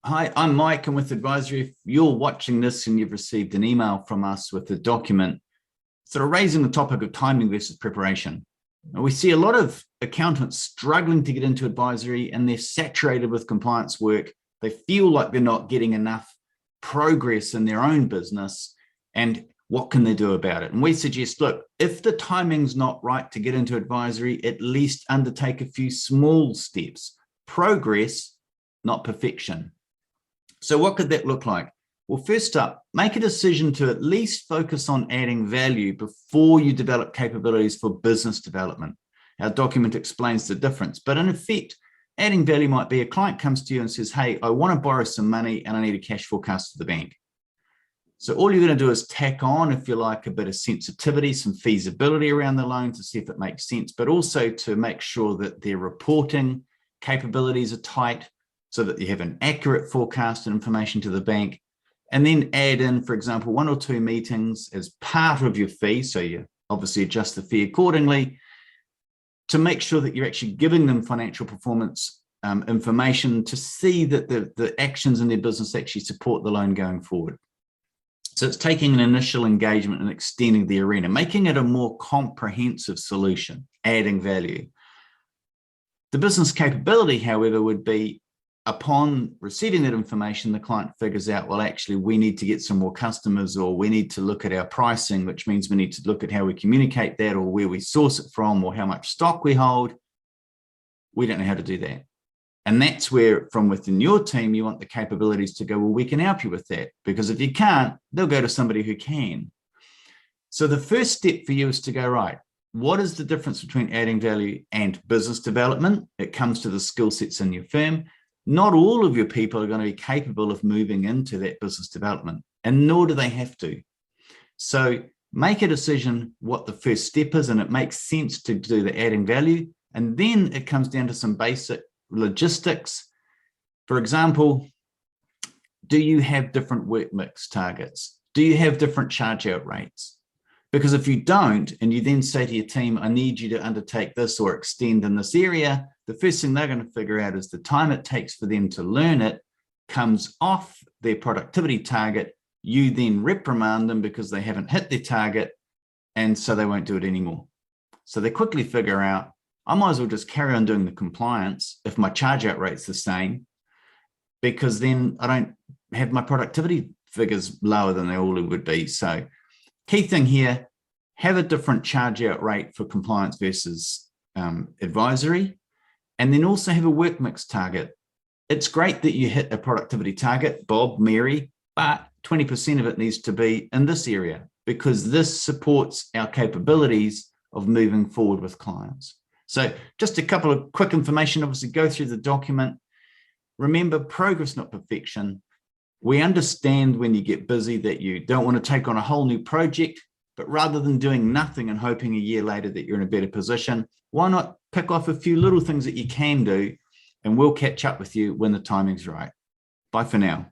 Hi, I'm Mike. I'm with Advisory. If you're watching this and you've received an email from us with a document sort of raising the topic of timing versus preparation. We see a lot of accountants struggling to get into advisory and they're saturated with compliance work. They feel like they're not getting enough progress in their own business. And what can they do about it? And we suggest, look, if the timing's not right to get into advisory, at least undertake a few small steps. Progress, not perfection. So what could that look like? Well, first up, make a decision to at least focus on adding value before you develop capabilities for business development. Our document explains the difference, but in effect, adding value might be a client comes to you and says, hey, I want to borrow some money and I need a cash forecast to the bank. So all you're going to do is tack on, if you like, a bit of sensitivity, some feasibility around the loan to see if it makes sense, but also to make sure that their reporting capabilities are tight so that you have an accurate forecast and information to the bank. And then add in, for example, 1 or 2 meetings as part of your fee. So you obviously adjust the fee accordingly to make sure that you're actually giving them financial performance information to see that the actions in their business actually support the loan going forward. So it's taking an initial engagement and extending the arena, making it a more comprehensive solution, adding value. The business capability, however, would be upon receiving that information, the client figures out, well, actually, we need to get some more customers, or we need to look at our pricing, which means we need to look at how we communicate that, or where we source it from, or how much stock we hold. We don't know how to do that. And that's where, from within your team, you want the capabilities to go, well, we can help you with that. Because if you can't, they'll go to somebody who can. So the first step for you is to go, right, what is the difference between adding value and business development? It comes to the skill sets in your firm. Not all of your people are going to be capable of moving into that business development, and nor do they have to. So make a decision what the first step is, and it makes sense to do the adding value. And then it comes down to some basic logistics. For example, do you have different work mix targets? Do you have different charge out rates? Because if you don't, and you then say to your team, I need you to undertake this or extend in this area, the first thing they're going to figure out is the time it takes for them to learn it comes off their productivity target. You then reprimand them because they haven't hit their target, and so they won't do it anymore. So they quickly figure out, I might as well just carry on doing the compliance if my charge out rate's the same, because then I don't have my productivity figures lower than they all would be. So key thing here, have a different charge out rate for compliance versus advisory, and then also have a work mix target. It's great that you hit a productivity target, Bob, Mary, but 20% of it needs to be in this area, because this supports our capabilities of moving forward with clients. So just a couple of quick information, obviously go through the document. Remember, progress, not perfection. We understand when you get busy that you don't want to take on a whole new project, but rather than doing nothing and hoping a year later that you're in a better position, why not pick off a few little things that you can do, and we'll catch up with you when the timing's right. Bye for now.